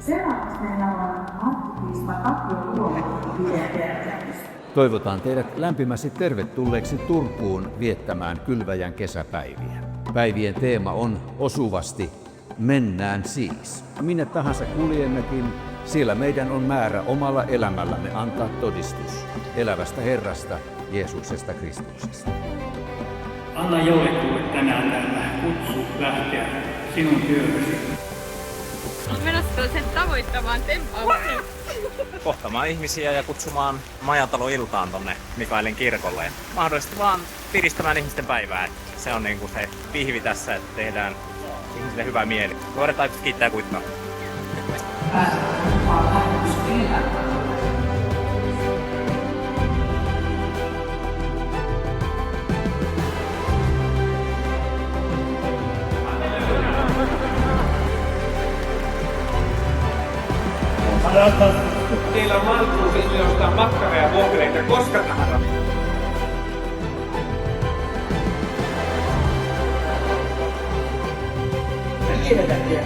Seuraavaksi meillä on arkkipiispa Tapio Luomo videoterveys. Toivotan teidät lämpimästi tervetulleeksi Turkuun viettämään Kylväjän kesäpäiviä. Päivien teema on osuvasti Mennään siis. Minne tahansa kuljemmekin, siellä meidän on määrä omalla elämällämme antaa todistus elävästä Herrasta, Jeesuksesta Kristuksesta. Anna jollekulle tänään täällä kutsu lähteä sinun työhösi. Olen menossa sen tavoittamaan tempauksen. Kohtamaan ihmisiä ja kutsumaan majataloiltaan tonne Mikaelin kirkolle. Mahdollisesti vaan piristämään ihmisten päivää. Se on niinku se pihvi tässä, että tehdään ihmisille hyvä mieli. Nuoret aikuiset kiittää kuittaa. Teillä on mahdollisuus sitten ostaa makkaraa ja vohveleita koska tahansa. Tiedetään vielä.